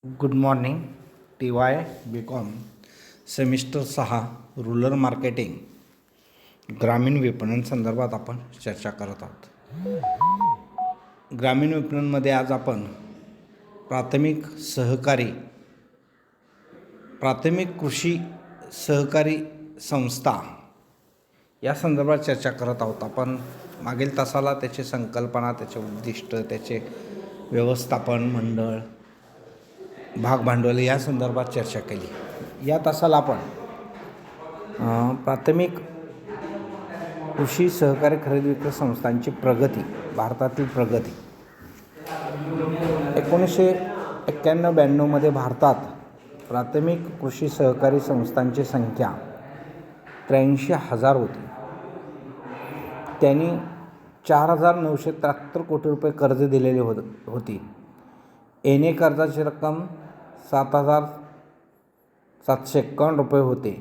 Good morning. TY BCom semester 6 rural marketing ग्रामीण विपणन संदर्भात आपण चर्चा करत आहोत. ग्रामीण विपणनमध्ये आज आपण प्राथमिक कृषी सहकारी संस्था या संदर्भात चर्चा करत आहोत. आपण मागील तासाला त्याची संकल्पना, त्याचे उद्दिष्ट, त्याचे व्यवस्थापन मंडळ, भाग भांडवल या संदर्भात चर्चा केली. या तासाला आपण प्राथमिक कृषी सहकारी खरेदी विक्री संस्थांची प्रगती, भारतातील प्रगती. 1991-92 भारतात प्राथमिक कृषी सहकारी संस्थांची संख्या 83,000 होती. त्यांनी 4,973 कोटी रुपये कर्ज दिलेले होती. एने कर्जाची रक्कम 7,751 रुपये होते,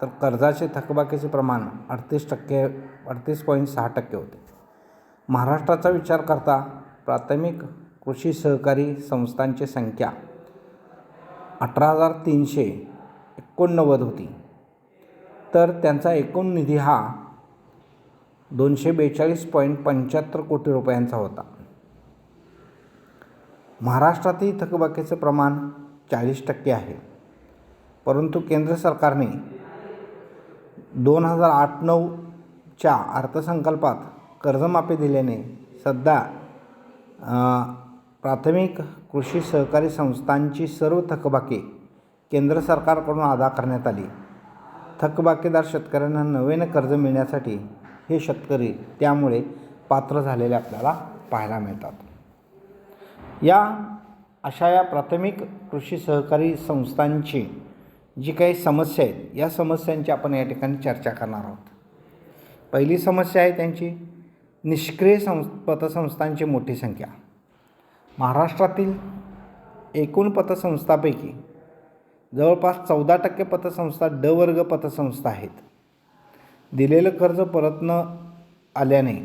तर कर्जाचे थकबाकीचे प्रमाण 38.6% होते. महाराष्ट्राचा विचार करता प्राथमिक कृषी सहकारी संस्थांची संख्या 18,389 होती, तर त्यांचा एकूण निधी हा 242.75 कोटी रुपयांचा होता. महाराष्ट्रातील थकबाकीचे प्रमाण 40% आहे, परंतु केंद्र सरकारने 2008-09च्या अर्थसंकल्पात कर्जमाफी दिल्याने सध्या प्राथमिक कृषी सहकारी संस्थांची सर्व थकबाकी केंद्र सरकारकडून अदा करण्यात आली. थकबाकीदार शेतकऱ्यांना नव्याने कर्ज मिळण्यासाठी हे शेतकरी त्यामुळे पात्र झालेले आपल्याला पाहायला मिळतात. या प्राथमिक कृषी सहकारी संस्थांची जी काही समस्या आहेत, या समस्यांची आपण या ठिकाणी चर्चा करणार आहोत. पहिली समस्या आहे त्यांची निष्क्रिय पतसंस्थांची मोठी संख्या. महाराष्ट्रातील एकूण पतसंस्थांपैकी जवळपास 14% पतसंस्था ड वर्ग पतसंस्था आहेत. दिलेलं कर्ज परत न आल्याने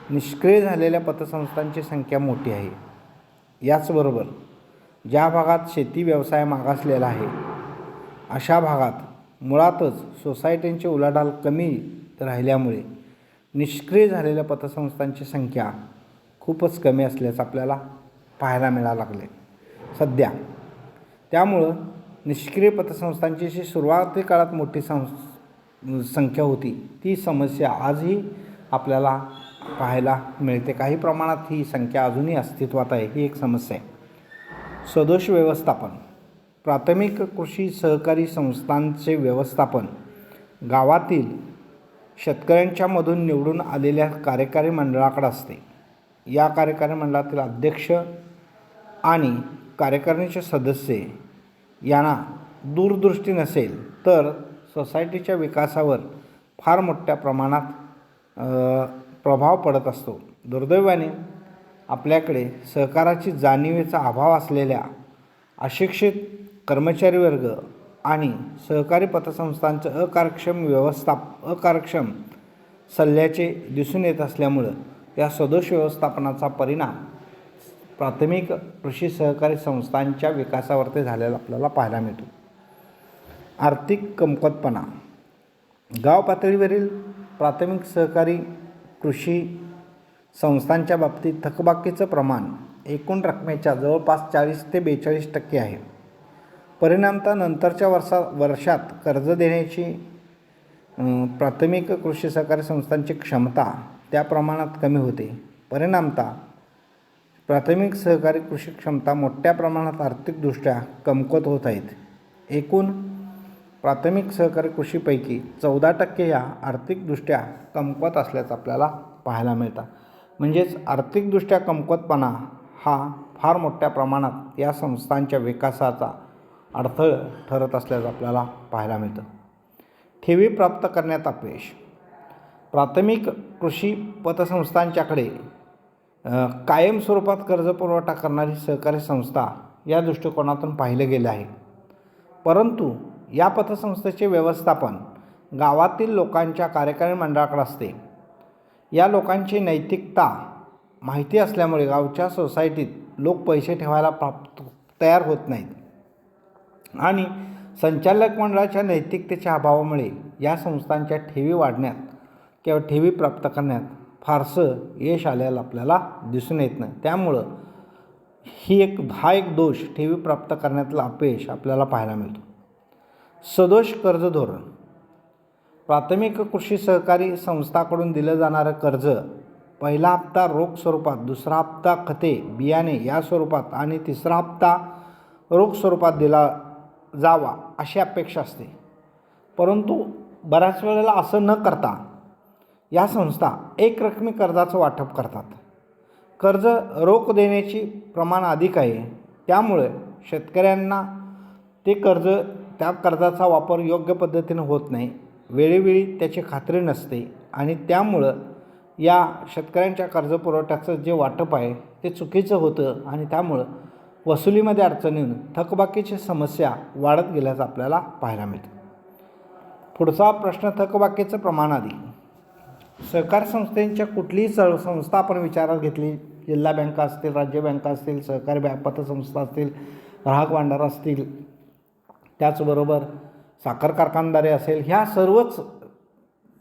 निष्क्रिय झालेल्या पतसंस्थांची संख्या मोठी आहे. याचबरोबर ज्या भागात शेती व्यवसाय मागासलेला आहे, अशा भागात मुळातच सोसायटींची उलाढाल कमी राहिल्यामुळे निष्क्रिय झालेल्या पतसंस्थांची संख्या खूपच कमी असल्याचं आपल्याला पाहायला मिळायला लागले सध्या. त्यामुळं निष्क्रिय पतसंस्थांची जी सुरुवाती काळात मोठी संख्या होती, ती समस्या आजही आपल्याला पाहायला मिळते. काही प्रमाणात ही संख्या अजूनही अस्तित्वात आहे. ही एक समस्या आहे. सदोष व्यवस्थापन. प्राथमिक कृषी सहकारी संस्थांचे व्यवस्थापन गावातील शेतकऱ्यांच्या मधून निवडून आलेल्या कार्यकारी मंडळाकडे असते. या कार्यकारी मंडळातील अध्यक्ष आणि कार्यकारिणीचे सदस्य यांना दूरदृष्टी नसेल तर सोसायटीच्या विकासावर फार मोठ्या प्रमाणात प्रभाव पडत असतो. दुर्दैवाने आपल्याकडे सहकाराची जाणीवेचा अभाव असलेल्या अशिक्षित कर्मचारी वर्ग आणि सहकारी पतसंस्थांचे अकार्यक्षम सल्ल्याचे दिसून येत असल्यामुळं या सदोष व्यवस्थापनाचा परिणाम प्राथमिक कृषी सहकारी संस्थांच्या विकासावरती झालेला आपल्याला पाहायला मिळतो. आर्थिक कमकुवतपणा. गाव पातळीवरील प्राथमिक सहकारी कृषी संस्थांच्या बाबतीत थकबाकीचं प्रमाण एकूण रकमेच्या जवळपास 40 ते 42% आहे. परिणामतः नंतरच्या वर्षात कर्ज देण्याची प्राथमिक कृषी सहकारी संस्थांची क्षमता त्या प्रमाणात कमी होते. परिणामतः प्राथमिक सहकारी कृषी क्षमता मोठ्या प्रमाणात आर्थिकदृष्ट्या कमकुवत होत आहेत. एकूण प्राथमिक सहकारी कृषीपैकी 14% या आर्थिकदृष्ट्या कमकुवत असल्याचं आपल्याला पाहायला मिळतं. म्हणजेच आर्थिकदृष्ट्या कमकुवतपणा हा फार मोठ्या प्रमाणात या संस्थांच्या विकासाचा अडथळा ठरत असल्याचं आपल्याला पाहायला मिळतं. ठेवी प्राप्त करण्यात अपयश. प्राथमिक कृषी पतसंस्थांच्याकडे कायम स्वरूपात कर्जपुरवठा करणारी सहकारी संस्था या दृष्टिकोनातून पाहिलं गेलं आहे, परंतु या पतसंस्थेचे व्यवस्थापन गावातील लोकांच्या कार्यकारी मंडळाकडे असते. या लोकांची नैतिकता माहिती असल्यामुळे गावच्या सोसायटीत लोक पैसे ठेवायला तयार होत नाहीत आणि संचालक मंडळाच्या नैतिकतेच्या अभावामुळे या संस्थांच्या ठेवी वाढण्यात किंवा ठेवी प्राप्त करण्यात फारसं यश आलेलं आपल्याला दिसून येत नाही. त्यामुळं हा एक दोष ठेवी प्राप्त करण्यातला अपयश आपल्याला पाहायला मिळतो. सदोष कर्ज धोरण. प्राथमिक कृषी सहकारी संस्थाकडून दिलं जाणारं कर्ज पहिला हप्ता रोख स्वरूपात, दुसरा हप्ता खते बियाणे या स्वरूपात आणि तिसरा हप्ता रोख स्वरूपात दिला जावा अशी अपेक्षा असते. परंतु बऱ्याच वेळेला असं न करता या संस्था एकरकमी कर्जाचं वाटप करतात. कर्ज रोख देण्याची प्रमाण अधिक आहे, त्यामुळे शेतकऱ्यांना त्या कर्जाचा वापर योग्य पद्धतीने होत नाही, वेळोवेळी त्याची खात्री नसते आणि त्यामुळं या शेतकऱ्यांच्या कर्जपुरवठ्याचं जे वाटप आहे ते चुकीचं होतं आणि त्यामुळं वसुलीमध्ये अडचणी येऊन थकबाकीची समस्या वाढत गेल्याचं आपल्याला पाहायला मिळतं. पुढचा प्रश्न, थकबाकीचं प्रमाण अधिक. सहकार संस्थेच्या कुठलीही संस्था आपण विचारात घेतली, जिल्हा बँका असतील, राज्य बँका असतील, सहकारी पतसंस्था असतील, ग्राहक भांडार असतील, त्याचबरोबर साखर कारखानदारी असेल, ह्या सर्वच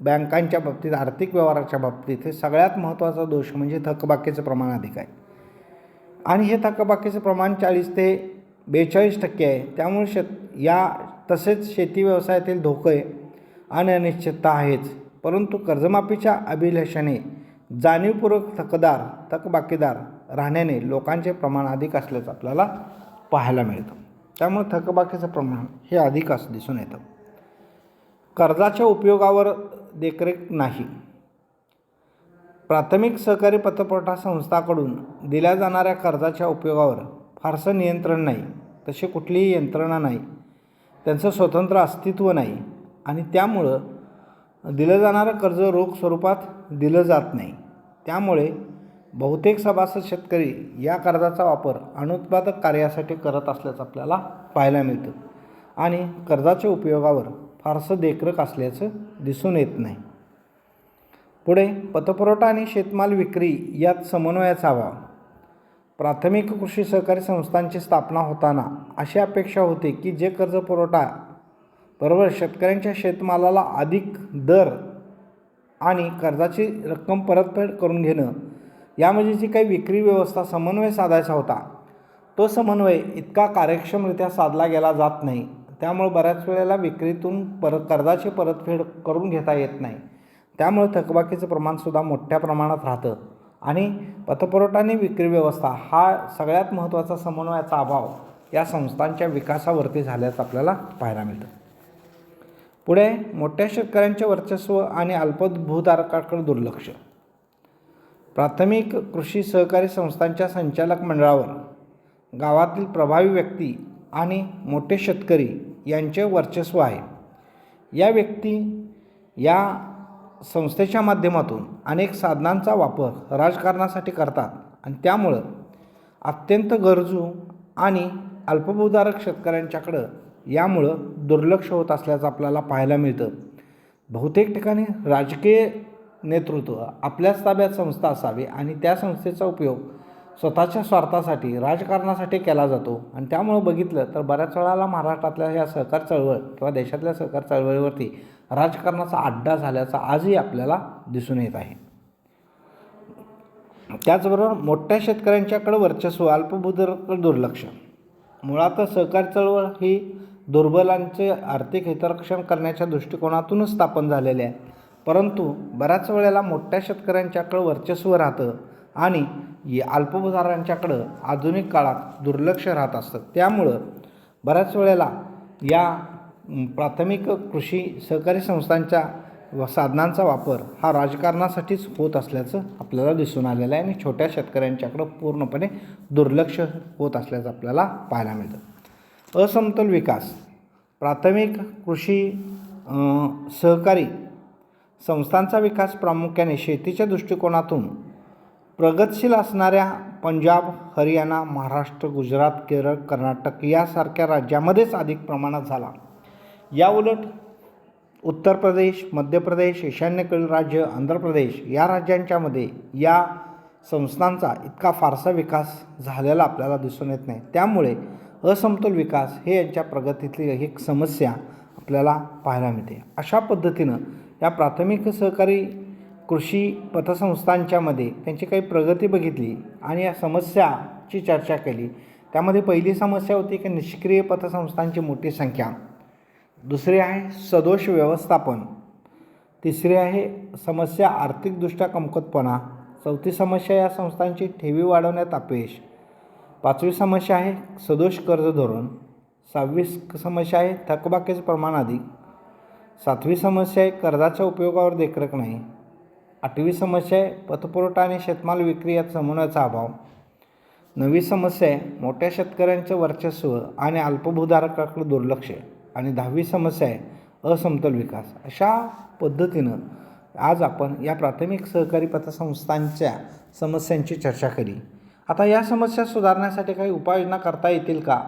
बँकांच्या बाबतीत, आर्थिक व्यवहाराच्या बाबतीत हे सगळ्यात महत्त्वाचा दोष म्हणजे थकबाकीचं प्रमाण अधिक आहे आणि हे थकबाकीचं प्रमाण 40 ते 42% आहे. त्यामुळे तसेच शेती व्यवसायातील धोके आणि अनिश्चितता आहेच. परंतु कर्जमाफीच्या अभिलाषेने जाणीवपूर्वक थकबाकीदार राहण्याने लोकांचे प्रमाण अधिक असल्याचं आपल्याला पाहायला मिळतं. त्यामुळे थकबाकीचं प्रमाण हे अधिक दिसून येतं. कर्जाच्या उपयोगावर देखरेख नाही. प्राथमिक सहकारी पतपुरवठा संस्थांकडून दिल्या जाणाऱ्या कर्जाच्या उपयोगावर फारसं नियंत्रण नाही, तशी कुठलीही यंत्रणा नाही, त्यांचं स्वतंत्र अस्तित्व नाही आणि त्यामुळं दिलं जाणारं कर्ज रोख स्वरूपात दिलं जात नाही. त्यामुळे बहुतेक सभासद शेतकरी या कर्जाचा वापर अनुत्पादक कार्यासाठी करत असल्याचं आपल्याला पाहायला मिळतं आणि कर्जाच्या उपयोगावर फारसं देखरेख असल्याचं दिसून येत नाही. पुढे, पतपुरवठा आणि शेतमाल विक्री यात समन्वयाचा अभाव. प्राथमिक कृषी सहकारी संस्थांची स्थापना होताना अशी अपेक्षा होती की जे कर्ज पुरवठा बरोबर शेतकऱ्यांच्या शेतमालाला अधिक दर आणि कर्जाची रक्कम परतफेड करून घेणं यामध्ये जी काही विक्री व्यवस्था समन्वय साधायचा होता, तो समन्वय इतका कार्यक्षमरित्या साधला गेला जात नाही. त्यामुळे बऱ्याच वेळेला विक्रीतून कर्जाची परतफेड करून घेता येत नाही. त्यामुळे थकबाकीचं प्रमाणसुद्धा मोठ्या प्रमाणात राहतं आणि पतपुरवठा आणि विक्री व्यवस्था हा सगळ्यात महत्त्वाचा समन्वयाचा अभाव या संस्थांच्या विकासावरती झाल्याचं आपल्याला पाहायला मिळतं. पुढे, मोठ्या शेतकऱ्यांचे वर्चस्व आणि अल्पभूधारकाकडे दुर्लक्ष. प्राथमिक कृषी सहकारी संस्थांच्या संचालक मंडळावर गावातील प्रभावी व्यक्ती आणि मोठे शेतकरी यांचे वर्चस्व आहे. या व्यक्ती या संस्थेच्या माध्यमातून अनेक साधनांचा वापर राजकारणासाठी करतात आणि त्यामुळं अत्यंत गरजू आणि अल्पभूधारक शेतकऱ्यांच्याकडं यामुळं दुर्लक्ष होत असल्याचं आपल्याला पाहायला मिळतं. बहुतेक ठिकाणी राजकीय नेतृत्व आपल्याच ताब्यात संस्था असावी आणि त्या संस्थेचा उपयोग स्वतःच्या स्वार्थासाठी, राजकारणासाठी केला जातो आणि त्यामुळं बघितलं तर बऱ्याच वेळाला महाराष्ट्रातल्या या सहकार चळवळ किंवा देशातल्या सहकार चळवळीवरती राजकारणाचा अड्डा झाल्याचा आजही आपल्याला दिसून येत आहे. त्याचबरोबर मोठ्या शेतकऱ्यांच्याकडे वर्चस्व, अल्पभूधारकाकडे दुर्लक्ष. मुळातच सहकार चळवळ ही दुर्बलांचे आर्थिक हितरक्षण करण्याच्या दृष्टिकोनातूनच स्थापन झालेले आहे. परंतु बऱ्याच वेळेला मोठ्या शेतकऱ्यांच्याकडे वर्चस्व राहतं आणि अल्पभूधारकांच्याकडं आधुनिक काळात दुर्लक्ष राहत असतं. त्यामुळं बऱ्याच वेळेला या प्राथमिक कृषी सहकारी संस्थांच्या साधनांचा वापर हा राजकारणासाठीच होत असल्याचं आपल्याला दिसून आलेलं आहे आणि छोट्या शेतकऱ्यांच्याकडं पूर्णपणे दुर्लक्ष होत असल्याचं आपल्याला पाहायला मिळतं. असमतोल विकास. प्राथमिक कृषी सहकारी संस्थांचा विकास प्रामुख्याने शेतीच्या दृष्टिकोनातून प्रगतशील असणाऱ्या पंजाब, हरियाणा, महाराष्ट्र, गुजरात, केरळ, कर्नाटक यासारख्या राज्यामध्येच अधिक प्रमाणात झाला. याउलट उत्तर प्रदेश, मध्य प्रदेश, ईशान्येकडील राज्य, आंध्र प्रदेश या राज्यांच्यामध्ये या संस्थांचा इतका फारसा विकास झालेला आपल्याला दिसून येत नाही. त्यामुळे असमतोल विकास हे यांच्या प्रगतीतली एक समस्या आपल्याला पाहायला मिळते. अशा पद्धतीनं या प्राथमिक सहकारी कृषी पतसंस्थांच्यामध्ये त्यांची काही प्रगती बघितली आणि या समस्याची चर्चा केली. त्यामध्ये पहिली समस्या होती की निष्क्रिय पतसंस्थांची मोठी संख्या, दुसरी आहे सदोष व्यवस्थापन, तिसरी आहे समस्या आर्थिकदृष्ट्या कमकुवतपणा, चौथी समस्या या संस्थांची ठेवी वाढवण्यात अपयश, पाचवी समस्या आहे सदोष कर्ज धोरण, सहावी समस्या आहे थकबाकीचं प्रमाण अधिक, सातवी समस्या आहे कर्जाच्या उपयोगावर देखरेख नाही, आठवी समस्या आहे पतपुरवठा आणि शेतमाल विक्री यात समन्वयाचा अभाव, नववी समस्या आहे मोठ्या शेतकऱ्यांचं वर्चस्व आणि अल्पभूधारकाकडे दुर्लक्ष, आणि 10वी समस्या आहे असमतोल विकास. अशा पद्धतीनं आज आपण या प्राथमिक सहकारी पतसंस्थांच्या समस्यांची चर्चा केली. आता या समस्या सुधारण्यासाठी काही उपाययोजना करता येतील का,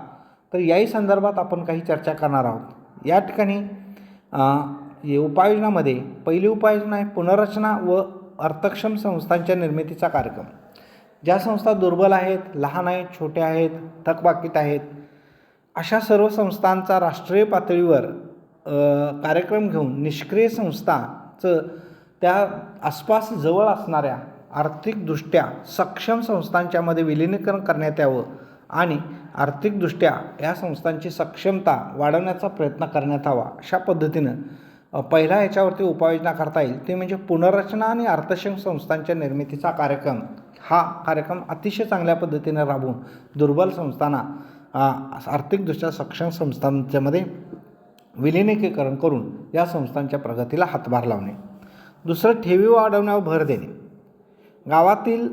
तर याही संदर्भात आपण काही चर्चा करणार आहोत. या ठिकाणी उपाययोजनामध्ये पहिली उपाययोजना आहे पुनर्रचना व अर्थक्षम संस्थांच्या निर्मितीचा कार्यक्रम. ज्या संस्था दुर्बल आहेत, लहान आहेत, छोट्या आहेत, थकबाकीत आहेत, अशा सर्व संस्थांचा राष्ट्रीय पातळीवर कार्यक्रम घेऊन निष्क्रिय संस्थाचं त्या आसपास जवळ असणाऱ्या आर्थिकदृष्ट्या सक्षम संस्थांच्यामध्ये विलीनीकरण करण्यात यावं आणि आर्थिकदृष्ट्या या संस्थांची सक्षमता वाढवण्याचा प्रयत्न करण्यात हवा. अशा पद्धतीनं पहिला याच्यावरती उपाययोजना करता येईल ते म्हणजे पुनर्रचना आणि अर्थक्षम संस्थांच्या निर्मितीचा कार्यक्रम. हा कार्यक्रम अतिशय चांगल्या पद्धतीने राबवून दुर्बल संस्थांना आर्थिकदृष्ट्या सक्षम संस्थांच्यामध्ये विलिनीकरण करून या संस्थांच्या प्रगतीला हातभार लावणे. दुसरं ठेवी वाढवण्यावर भर देणे. गावातील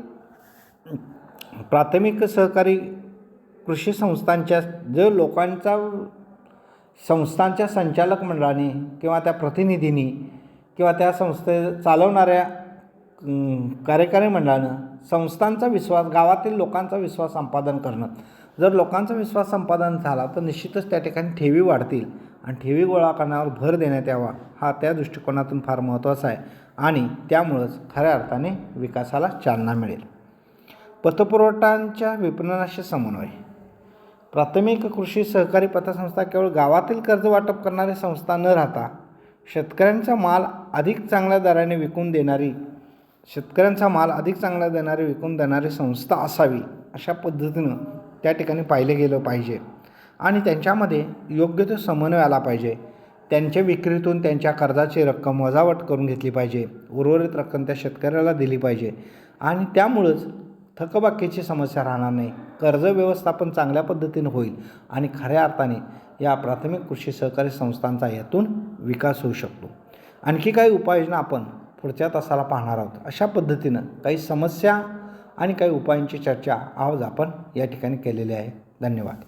प्राथमिक सहकारी कृषी संस्थांच्या संस्थांच्या संचालक मंडळाने किंवा त्या प्रतिनिधींनी किंवा त्या संस्थे चालवणाऱ्या कार्यकारी मंडळानं संस्थांचा विश्वास, गावातील लोकांचा विश्वास संपादन करणं. जर लोकांचा विश्वास संपादन झाला तर निश्चितच त्या ठिकाणी ठेवी वाढतील आणि ठेवी गोळा करण्यावर भर देण्यात यावा. हा त्या दृष्टिकोनातून फार महत्त्वाचा आहे आणि त्यामुळंच खऱ्या अर्थाने विकासाला चालना मिळेल. पतपुरवठ्यांच्या विपणनाशी समन्वय. प्राथमिक कृषी सहकारी पतसंस्था केवळ गावातील कर्ज वाटप करणारी संस्था न राहता शेतकऱ्यांचा माल अधिक चांगल्या दराने विकून देणारी विकून देणारी संस्था असावी. अशा पद्धतीनं त्या ठिकाणी पाहिलं गेलं पाहिजे आणि त्यांच्यामध्ये योग्य तो समन्वय आला पाहिजे. त्यांच्या विक्रीतून त्यांच्या कर्जाची रक्कम वजावट करून घेतली पाहिजे, उर्वरित रक्कम त्या शेतकऱ्याला दिली पाहिजे आणि त्यामुळंच थकबाकीची समस्या राहणार नाही. कर्ज व्यवस्थापन चांगल्या पद्धतीनं होईल आणि खऱ्या अर्थाने या प्राथमिक कृषी सहकारी संस्थांचा यातून विकास होऊ शकतो. आणखी काही उपाययोजना आपण पुढच्या तासाला पाहणार आहोत. अशा पद्धतीनं काही समस्या आणि काही उपायांची चर्चा आज आपण या ठिकाणी केलेली आहे. धन्यवाद.